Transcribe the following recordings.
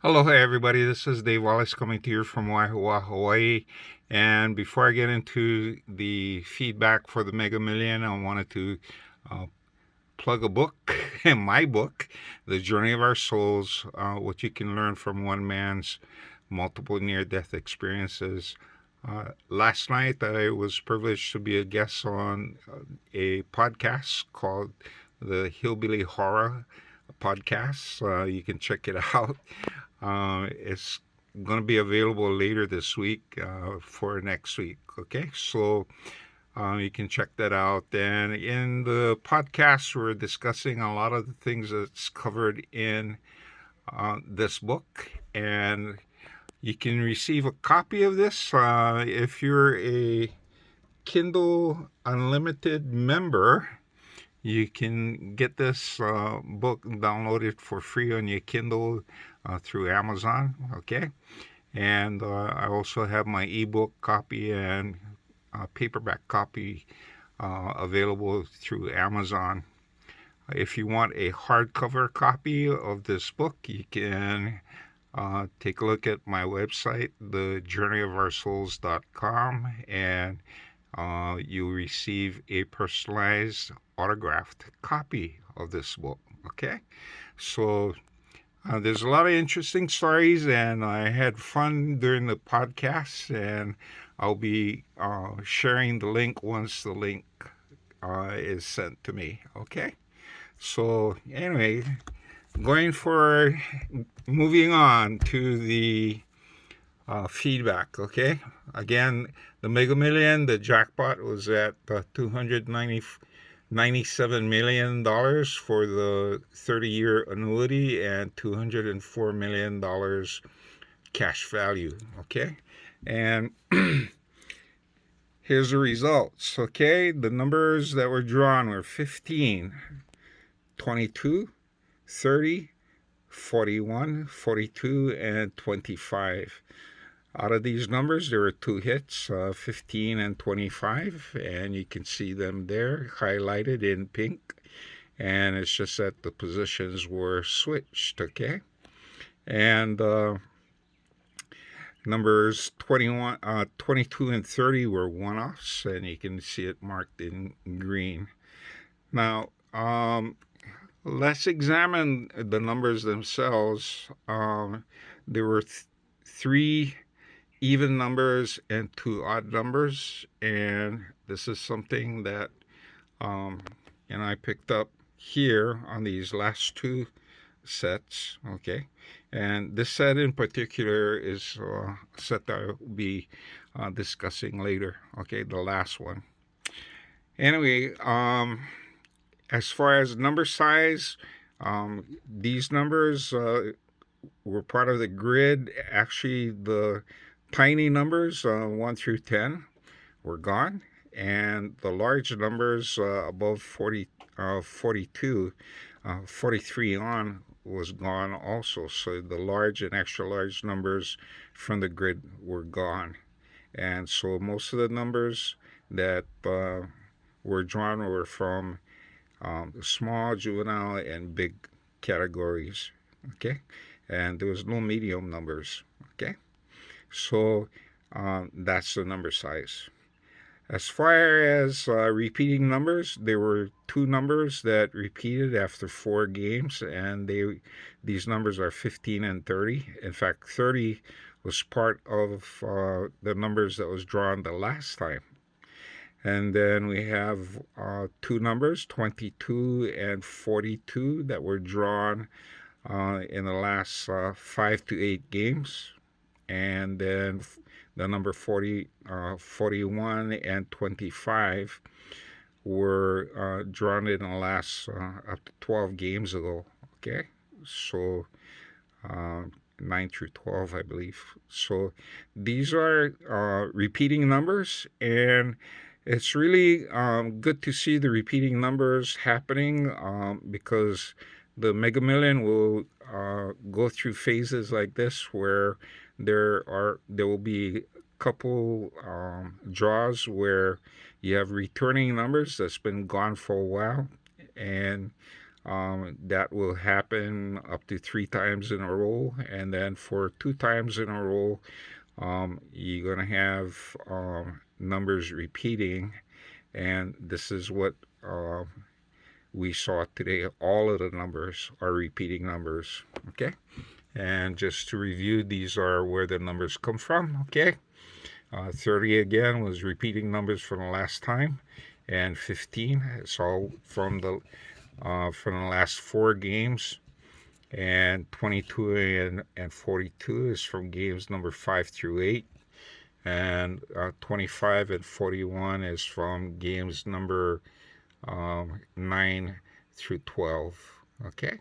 Hello, everybody. This is Dave Wallace coming to you from Waihua, Hawaii. And before I get into the feedback for the Mega Million, I wanted to uh, plug a book, my book, The Journey of Our Souls, what you can learn from one man's multiple near death experiences. Last night, I was privileged to be a guest on a podcast called the Hillbilly Horror Podcast. You can check it out. It's going to be available later this week for next week. Okay, so you can check that out. And in the podcast, we're discussing a lot of the things that's covered in this book. And you can receive a copy of this if you're a Kindle Unlimited member. You can get this book downloaded for free on your Kindle through Amazon. Okay. And I also have my ebook copy and paperback copy available through Amazon. If you want a hardcover copy of this book, you can take a look at my website, thejourneyofursouls.com, and you'll receive a personalized autographed copy of this book. Okay, so there's a lot of interesting stories, and I had fun during the podcast, and I'll be sharing the link once the link is sent to me. Okay, so anyway, moving on to the feedback. Okay, again, the Mega Million, the jackpot was at $297 million for the 30-year annuity and $204 million cash value. Okay, and here's the results. Okay, the numbers that were drawn were 15, 22, 30, 41, 42, and 25. Out of these numbers, there were two hits, 15 and 25, and you can see them there highlighted in pink. And it's just that the positions were switched, okay? And numbers 21, 22, and 30 were one-offs, and you can see it marked in green. Now, let's examine the numbers themselves. There were three even numbers and two odd numbers, and this is something that I picked up here on these last two sets. Okay, and this set in particular is a set that I'll be discussing later. Okay, the last one. Anyway, as far as number size, these numbers were part of the grid. Actually, the tiny numbers 1 through 10 were gone, and the large numbers above 42, 43 on was gone also. So the large and extra large numbers from the grid were gone. And so most of the numbers that were drawn were from small, juvenile, and big categories. Okay, and there was no medium numbers. Okay, so that's the number size. As far as repeating numbers, there were two numbers that repeated after four games, and these numbers are 15 and 30. In fact, 30 was part of the numbers that was drawn the last time. And then we have two numbers, 22 and 42, that were drawn in the last 5 to 8 games. And then the number 40, 41 and 25 were drawn in the last up to 12 games ago. Okay, so 9 through 12, I believe. So these are repeating numbers, and it's really good to see the repeating numbers happening because the Mega Million will go through phases like this where there will be a couple draws where you have returning numbers that's been gone for a while, and That will happen up to 3 times in a row, and then for 2 times in a row, you're going to have numbers repeating, and this is what we saw today. All of the numbers are repeating numbers, okay? And just to review, these are where the numbers come from, okay? 30 again was repeating numbers from the last time, and 15 it's all from the last 4 games, and 22 and 42 is from games number 5 through 8, and 25 and 41 is from games number 9 through 12. Okay,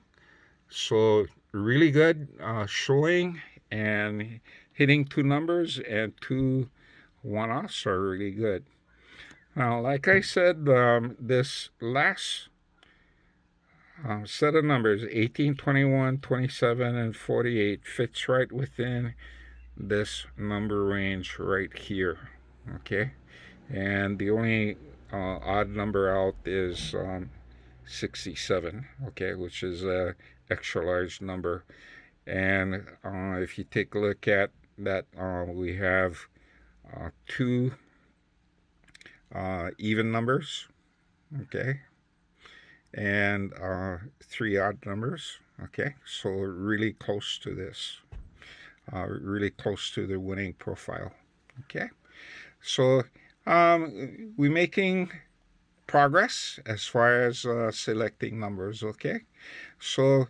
so really good showing, and hitting 2 numbers and 2 1-offs are really good. Now, like I said, this last set of numbers, 18, 21, 27, and 48, fits right within this number range right here. Okay, and the only odd number out is 67. Okay, which is a extra large number. And if you take a look at that, we have 2 even numbers. Okay, and 3 odd numbers. Okay, so really close to this, really close to the winning profile. Okay, so we're making progress as far as selecting numbers. Okay, so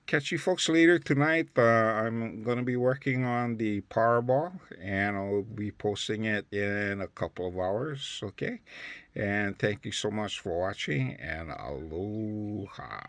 catch you folks later tonight. I'm going to be working on the Powerball, and I'll be posting it in a couple of hours. Okay, and thank you so much for watching, and aloha.